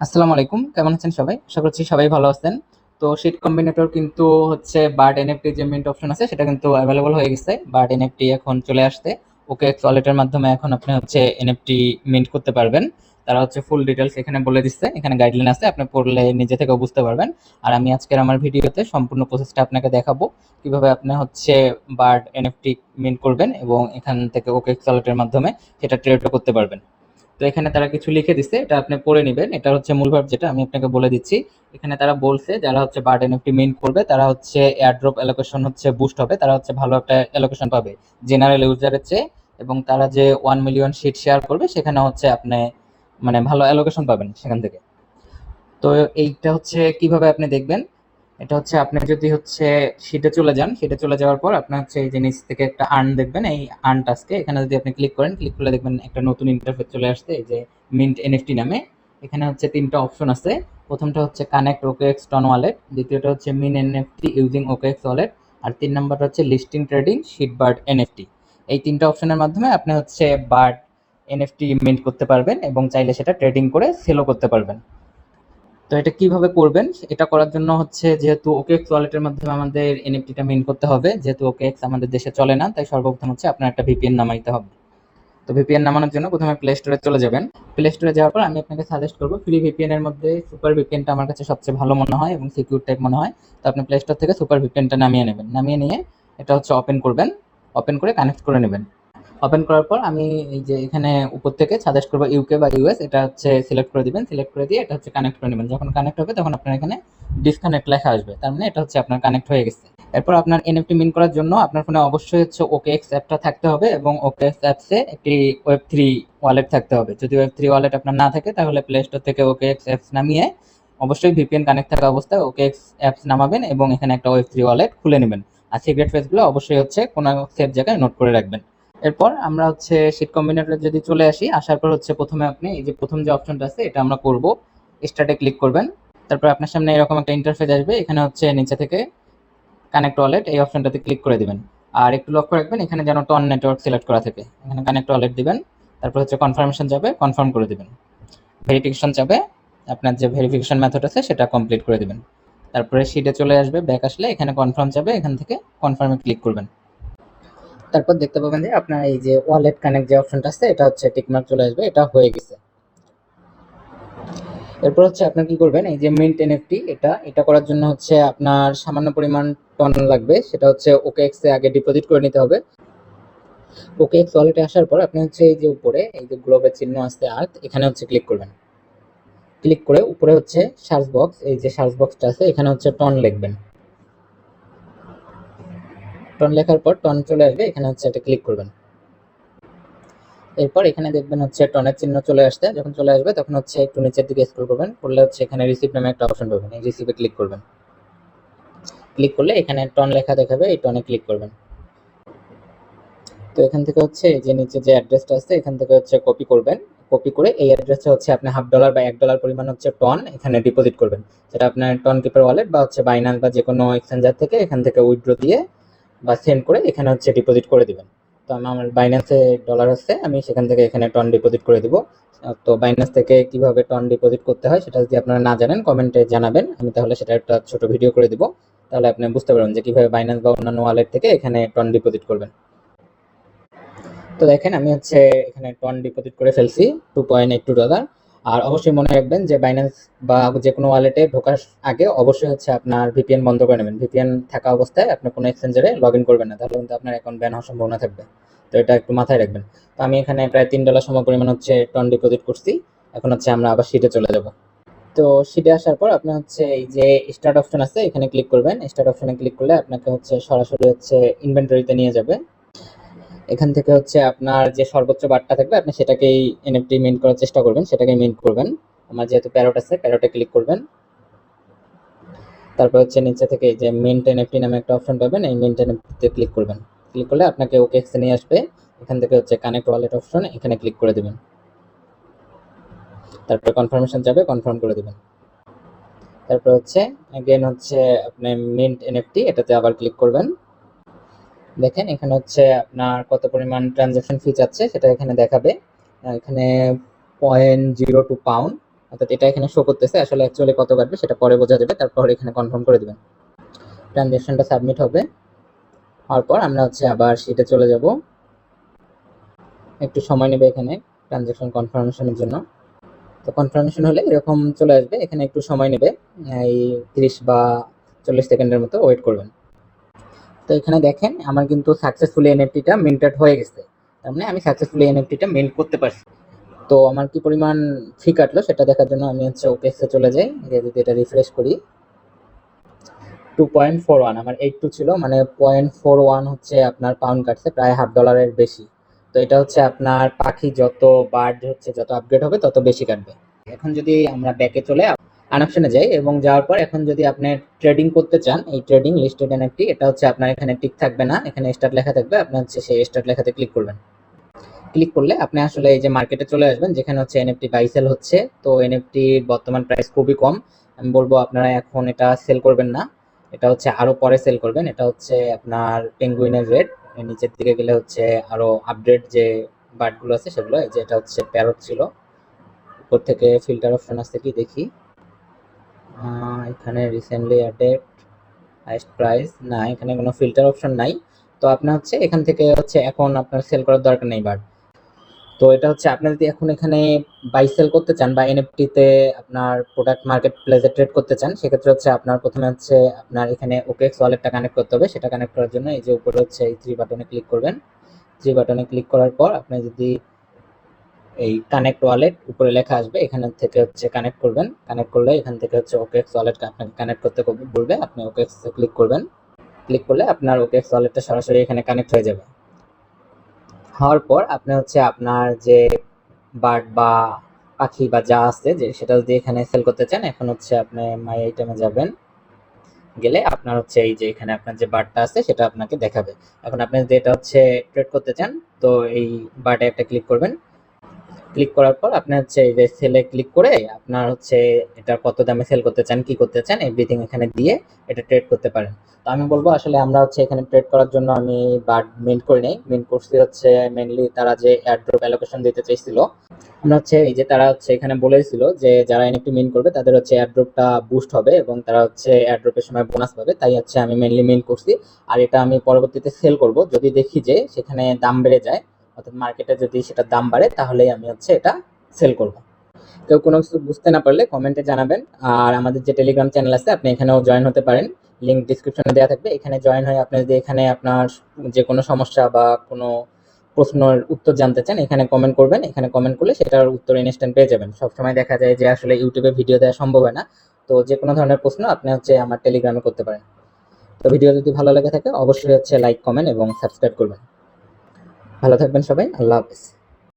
আসসালামু আলাইকুম, কেমন আছেন সবাই? আশা করছি সবাই ভালো আছেন। তো শিট কম্বিনেটর কিন্তু হচ্ছে বার্ড এনএফটি যে মিন্ট অপশন আছে সেটা কিন্তু অ্যাভেলেবল হয়ে গেছে। বার্ড এনএফটি এখন চলে আসছে। ওকেএক্স ওয়ালেটের মাধ্যমে এখন আপনি হচ্ছে এনএফটি মিন্ট করতে পারবেন। তারা হচ্ছে ফুল ডিটেলস এখানে বলে দিচ্ছে, এখানে গাইডলাইন আছে, আপনি পড়লে নিজে থেকেও বুঝতে পারবেন। আর আমি আজকের আমার ভিডিওতে সম্পূর্ণ প্রসেসটা আপনাকে দেখাবো, কিভাবে আপনি হচ্ছে বার্ড এনএফটি মিন্ট করবেন এবং এখান থেকে ওকেএক্স ওয়ালেটের মাধ্যমে সেটা ট্রেডও করতে পারবেন। তো এখানে তারা কিছু লিখে দিচ্ছে, এটা আপনি পড়ে নেবেন। এটা হচ্ছে মূল ভাব, যেটা আমি আপনাকে বলে দিচ্ছি। এখানে তারা বলছে যারা হচ্ছে বার্ড এনএফটি মিন্ট করবে তারা হচ্ছে এয়ারড্রপ অ্যালোকেশন হচ্ছে বুস্ট হবে, তারা হচ্ছে ভালো একটা অ্যালোকেশন পাবে জেনারেল ইউজারের চেয়ে। এবং তারা যে 1 মিলিয়ন শিট শেয়ার করবে সেখানে হচ্ছে আপনি মানে ভালো অ্যালোকেশন পাবেন সেখান থেকে। তো এইটা হচ্ছে কিভাবে আপনি দেখবেন, এটা হচ্ছে আপনি যদি হচ্ছে শিটে চলে যান, শিটে চলে যাওয়ার পর আপনার হচ্ছে এই যে নিচ থেকে একটা আর্ন দেখবেন, এই আর্ন টাস্কে এখানে যদি আপনি ক্লিক করেন, ক্লিক করলে দেখবেন একটা নতুন ইন্টারফেস চলে আসছে, এই যে মিন্ট এনএফটি নামে। এখানে হচ্ছে তিনটা অপশন আছে। প্রথমটা হচ্ছে কানেক্ট ওকেএক্স টন ওয়ালেট, দ্বিতীয়টা হচ্ছে mint NFT using OKX wallet, আর 3 নম্বরটা হচ্ছে listing trading sheet bird NFT. এই তিনটা অপশনের মাধ্যমে আপনি হচ্ছে বার্ড এনএফটি মিন্ট করতে পারবেন এবং চাইলে সেটা ট্রেডিং করে সেলও করতে পারবেন। তো এটা কিভাবে করবেন, এটা করার জন্য হচ্ছে যেহেতু ওকেএক্স ওয়ালেটের মাধ্যমে আমাদের এনএফটিটা মিন্ট করতে হবে, যেহেতু ওকেএক্স আমাদের দেশে চলে না, তাই সর্বপ্রথম হচ্ছে আপনার একটা ভিপিএন নামাইতে হবে। তো ভিপিএন নামানোর জন্য প্রথমে প্লে স্টোরে চলে যাবেন। প্লে স্টোরে যাওয়ার পর আমি আপনাকে সাজেস্ট করবো ফ্রি ভিপিএন এর মধ্যে সুপার ভিপিএনটা আমার কাছে সবচেয়ে ভালো মনে হয় এবং সিকিউর টাইপ মনে হয়। তো আপনি প্লে স্টোর থেকে সুপার ভিপিএনটা নামিয়ে নেবেন, নামিয়ে নিয়ে এটা হচ্ছে ওপেন করবেন, ওপেন করে কানেক্ট করে নেবেন। ওপেন করার পর আমি এই যে এখানে উপর থেকে সাজেস্ট করবো ইউকে বা ইউএস, এটা হচ্ছে সিলেক্ট করে দিবেন, সিলেক্ট করে দিয়ে এটা হচ্ছে কানেক্ট করে নেবেন। যখন কানেক্ট হবে তখন আপনার এখানে ডিসকানেক্ট লেখা আসবে, তার মানে এটা হচ্ছে আপনার কানেক্ট হয়ে গেছে। এরপর আপনার এনএফটি মিন করার জন্য আপনার ফোনে অবশ্যই হচ্ছে ওকেএক্স অ্যাপটা থাকতে হবে এবং ওকেএক্স অ্যাপসে একটি ওয়েব থ্রি ওয়ালেট থাকতে হবে। যদি ওয়েব থ্রি ওয়ালেট আপনার না থাকে তাহলে প্লে স্টোর থেকে ওকেএক্স অ্যাপস নামিয়ে অবশ্যই ভিপিএন কানেক্ট থাকা অবস্থায় ওকেএক্স অ্যাপস নামাবেন এবং এখানে একটা ওয়েব থ্রি ওয়ালেট খুলে নেবেন। আর সিক্রেট ফেসগুলো অবশ্যই হচ্ছে কোনো সেফ জায়গায় নোট করে রাখবেন। এরপর আমরা হচ্ছে শীট কম্বিনেটরে যদি চলে আসি, আসার পর হচ্ছে প্রথমে আপনি এই যে প্রথম যে অপশনটা আছে এটা আমরা করব, স্টার্টে ক্লিক করবেন। তারপর আপনার সামনে এরকম একটা ইন্টারফেস আসবে, এখানে হচ্ছে নিচে থেকে কানেক্ট ওয়ালেট এই অপশনটাতে ক্লিক করে দিবেন। আর একটু লক্ষ্য রাখবেন এখানে যেন টন নেটওয়ার্ক সিলেক্ট করা থাকে, এখানে কানেক্ট ওয়ালেট দিবেন। তারপর হচ্ছে কনফার্মেশন যাবে, কনফার্ম করে দিবেন। ভেরিফিকেশন যাবে, আপনার যে ভেরিফিকেশন মেথড আছে সেটা কমপ্লিট করে দিবেন। তারপরে শিটে চলে আসবে, ব্যাক আসলে এখানে কনফার্ম যাবে, এখান থেকে কনফার্মে ক্লিক করবেন। তারপর দেখতে পাবেন যে আপনার এই যে ওয়ালেট কানেক্ট যে অপশনটা আছে এটা হচ্ছে টিকমার্ক চলে আসবে, এটা হয়ে গেছে। এরপর হচ্ছে আপনার কি করবেন, এই যে মিন্ট এনএফটি এটা এটা করার জন্য হচ্ছে আপনার সামান্য পরিমাণ টন লাগবে, সেটা হচ্ছে ওকেএক্স এ আগে ডিপোজিট করে নিতে হবে। ওকেএক্স ওয়ালেটে আসার পর আপনি হচ্ছে এই যে উপরে এই যে গ্লোবের চিহ্ন আছে আর্থ, এখানে হচ্ছে ক্লিক করবেন। ক্লিক করে উপরে হচ্ছে সার্চ বক্স, এই যে সার্চ বক্সটা আছে এখানে হচ্ছে টন লিখবেন। টন লেখার পর টন চলে আসবে, এখানে হচ্ছে এটা ক্লিক করবেন। এরপর এখানে দেখবেন হচ্ছে টনের চিহ্ন চলে আসতে, যখন চলে আসবে তখন হচ্ছে একটু নিচের দিকে স্ক্রল করবেন, করলে হচ্ছে এখানে রিসিভ নামে একটা অপশন পাবেন, এই রিসিভে ক্লিক করবেন। ক্লিক করলে এখানে টন লেখা দেখাবে, এই টনে ক্লিক করবেন। তো এখান থেকে হচ্ছে এই যে নিচে যে অ্যাড্রেসটা আছে এখান থেকে হচ্ছে কপি করবেন। কপি করে এই অ্যাড্রেসে হচ্ছে আপনি $0.5 বা $1 পরিমাণ হচ্ছে টন এখানে ডিপোজিট করবেন। সেটা আপনার টন কিপার ওয়ালেট বা হচ্ছে বাইন্যান্স বা যে কোনো এক্সচেঞ্জার থেকে এখান থেকে উইথড্র দিয়ে বা সেন্ড করে এখানে হচ্ছে ডিপোজিট করে দিবেন। তো আমার বাইন্যান্সে ডলার আছে, আমি সেখান থেকে এখানে টন ডিপোজিট করে দিব। তো বাইন্যান্স থেকে কিভাবে টন ডিপোজিট করতে হয় সেটা যদি আপনারা না জানেন কমেন্টে জানাবেন, আমি তাহলে সেটা একটা ছোট ভিডিও করে দিব, তাহলে আপনি বুঝতে পারবেন যে কিভাবে বাইন্যান্স বা অন্যান্য ওয়ালেট থেকে এখানে টন ডিপোজিট করবেন। তো দেখেন আমি হচ্ছে এখানে টন ডিপোজিট করে ফেলছি $2.82। আর অবশ্যই মনে রাখবেন যে বাইন্যান্স বা যে কোনো ওয়ালেটে ঢোকার আগে অবশ্যই হচ্ছে আপনার ভিপিএন বন্ধ করে নেবেন। ভিপিএন থাকা অবস্থায় আপনি কোনো এক্সচেঞ্জারে লগ ইন করবেন না, তাহলে কিন্তু আপনার অ্যাকাউন্ট ব্যান হওয়ার সম্ভাবনা থাকবে। তো এটা একটু মাথায় রাখবেন। তো আমি এখানে প্রায় $3 সম পরিমাণ হচ্ছে টন ডিপোজিট করছি। এখন হচ্ছে আমরা আবার শিটে চলে যাব। তো শিটে আসার পর আপনি হচ্ছে এই যে স্টার্ট অপশন আছে এখানে ক্লিক করবেন। স্টার্ট অপশনে ক্লিক করলে আপনাকে হচ্ছে সরাসরি হচ্ছে ইনভেন্টরিতে নিয়ে যাবে। এখান থেকে হচ্ছে আপনার যে সর্বোচ্চ বারটা থাকবে আপনি সেটাকেই এনএফটি মিন্ট করার চেষ্টা করবেন, সেটাকেই মিন্ট করবেন। আমার যেহেতু প্যারট আছে প্যারটে ক্লিক করবেন। তারপর হচ্ছে নিচে থেকে এই যে মিন্ট এনএফটি নামে একটা অপশন পাবেন, এই মিন্ট এনএফটিতে ক্লিক করবেন। ক্লিক করলে আপনাকে ওকেএক্স নিয়ে আসবে, এখান থেকে হচ্ছে কানেক্ট ওয়ালেট অপশন এখানে ক্লিক করে দেবেন। তারপর কনফার্মেশন যাবে, কনফার্ম করে দেবেন। তারপর হচ্ছে अगेन হচ্ছে আপনি মিন্ট এনএফটি এটাতে আবার ক্লিক করবেন। দেখেন এখানে হচ্ছে আপনার কত পরিমাণ ট্রানজাকশন ফি চাচ্ছে সেটা এখানে দেখাবে। এখানে 0.02 পাউন্ড অর্থাৎ এটা এখানে শো করতেছে, আসলে অ্যাকচুয়ালি কত কাটবে সেটা পরে বোঝা যাবে, তারপর এখানে কনফার্ম করে দিবেন। ট্রানজ্যাকশনটা সাবমিট হবে, হওয়ার পর আমরা হচ্ছে আবার শিটে চলে যাব। একটু সময় নেবে এখানে ট্রানজ্যাকশন কনফার্মেশনের জন্য। তো কনফার্মেশন হলে এরকম চলে আসবে, এখানে একটু সময় নেবে, এই 30 বা 40 সেকেন্ডের মতো ওয়েট করবেন। তো এখানে দেখেন আমার কিন্তু সাকসেসফুলি এনএফটিটা মিন্টেড হয়ে গেছে, তার মানে আমি সাকসেসফুলি এনএফটিটা মিন্ট করতে পারছি। তো আমার কি পরিমাণ ফি কাটলো সেটা দেখার জন্য আমি হচ্ছে ওকেক্সে চলে যাই, যদি এটা রিফ্রেশ করি 2.41 আমার 82 ছিল, মানে 0.41 হচ্ছে আপনার পাউন্ড কাটছে, প্রায় $1/2 বেশি। তো এটা হচ্ছে আপনার পাখি যত বার্ড হচ্ছে যত আপগ্রেড হবে তত বেশি কাটবে। এখন যদি আমরা ব্যাকে চলে আনঅপশনে যাই এবং যাওয়ার পর এখন যদি আপনি ট্রেডিং করতে চান, এই ট্রেডিং লিস্টেড এনএফটি এটা হচ্ছে আপনার এখানে টিক থাকবে না, এখানে স্টার্ট লেখা থাকবে, আপনি হচ্ছে সেই স্টার্ট লেখাতে ক্লিক করবেন। ক্লিক করলে আপনি আসলে এই যে মার্কেটে চলে আসবেন যেখানে হচ্ছে এনএফটি বাই সেল হচ্ছে। তো এনএফটি বর্তমান প্রাইস খুবই কম, আমি বলবো আপনারা এখন এটা সেল করবেন না, এটা হচ্ছে আরো পরে সেল করবেন। এটা হচ্ছে আপনার পেঙ্গুইনের রেড, নিচের দিকে গেলে হচ্ছে আরো আপডেট যে বার্ডগুলো আছে সেগুলো, এই যে এটা হচ্ছে প্যারট ছিল, উপর থেকে ফিল্টার অপশন আছে কি দেখি, এখানে রিসেন্টলি অ্যাডেড হাইস্ট প্রাইস না, এখানে কোনো ফিল্টার অপশন নাই। তো আপনার হচ্ছে এখান থেকে হচ্ছে এখন আপনার সেল করার দরকার নেই বার্ড। তো এটা হচ্ছে আপনি যদি এখন এখানে বাই সেল করতে চান বা এনএফটি তে আপনার প্রোডাক্ট মার্কেট প্লেসে ট্রেড করতে চান, সেক্ষেত্রে হচ্ছে আপনার প্রথমে হচ্ছে আপনার এখানে ওকেএক্স ওয়ালেটটা কানেক্ট করতে হবে। সেটা কানেক্ট করার জন্য এই যে উপরে হচ্ছে এই থ্রি বাটনে ক্লিক করবেন। থ্রি বাটনে ক্লিক করার পর আপনি যদি এই কানেক্ট ওয়ালেট উপরে লেখা আসবে, এখান থেকে হচ্ছে কানেক্ট করবেন। কানেক্ট করলে এখান থেকে হচ্ছে ওকেএক্স ওয়ালেট আপনাকে কানেক্ট করতে বলবে, আপনি ওকেএক্স এ ক্লিক করবেন। ক্লিক করলে আপনার ওকেএক্স ওয়ালেটটা সরাসরি এখানে কানেক্ট হয়ে যাবে। হওয়ার পর আপনি হচ্ছে আপনার যে বার্ড বা পাখি বা যা আছে যে সেটা যদি এখানে সেল করতে চান, এখন হচ্ছে আপনি মাই আইটেমে যাবেন, গেলে আপনার হচ্ছে এই যে এখানে আপনার যে বার্ডটা আছে সেটা আপনাকে দেখাবে। এখন আপনি যদি এটা হচ্ছে ট্রেড করতে চান, তো এই বার্ডে একটা ক্লিক করবেন। ক্লিক করার পর আপনি হচ্ছে এই যে সেলে ক্লিক করে আপনার হচ্ছে এটা কত দামে সেল করতে চান, কি করতে চান, এভরিথিং এখানে দিয়ে এটা ট্রেড করতে পারেন। তো আমি বলবো আসলে আমরা হচ্ছে এখানে ট্রেড করার জন্য আমি বার্ড মিন্ট করি নাই, মিন্ট করছি হচ্ছে মেইনলি তারা যে এয়ারড্রপ অ্যালোকেশন দিতে চাইছিল। আমরা হচ্ছে এই যে তারা হচ্ছে এখানে বলেছিল যে যারা এনএফটি মিন্ট করবে তাদের হচ্ছে এয়ারড্রপটা বুস্ট হবে এবং তারা হচ্ছে এয়ারড্রপের সময় বোনাস পাবে, তাই হচ্ছে আমি মেইনলি মিন্ট করছি। আর এটা আমি পরবর্তীতে সেল করব যদি দেখি যে সেখানে দাম বেড়ে যায়, অর্থাৎ মার্কেটে যদি সেটার দাম বাড়ে তাহলেই আমি হচ্ছে এটা সেল করব। কেউ কোনো কিছু বুঝতে না পারলে কমেন্টে জানাবেন। আর আমাদের যে টেলিগ্রাম চ্যানেল আছে আপনি এখানেও জয়েন হতে পারেন, লিঙ্ক ডিসক্রিপশনে দেওয়া থাকবে, এখানে জয়েন হয়ে আপনি যদি এখানে আপনার যে কোনো সমস্যা বা কোনো প্রশ্নের উত্তর জানতে চান এখানে কমেন্ট করবেন, এখানে কমেন্ট করলে সেটার উত্তর ইনস্ট্যান্ট পেয়ে যাবেন। সবসময় দেখা যায় যে আসলে ইউটিউবে ভিডিও দেওয়া সম্ভব হয় না, তো যে কোনো ধরনের প্রশ্ন আপনি হচ্ছে আমার টেলিগ্রামে করতে পারেন। তো ভিডিও যদি ভালো লেগে থাকে অবশ্যই হচ্ছে লাইক কমেন্ট এবং সাবস্ক্রাইব করবেন। ভালো থাকবেন সবাই, আল্লাহ হাফেজ।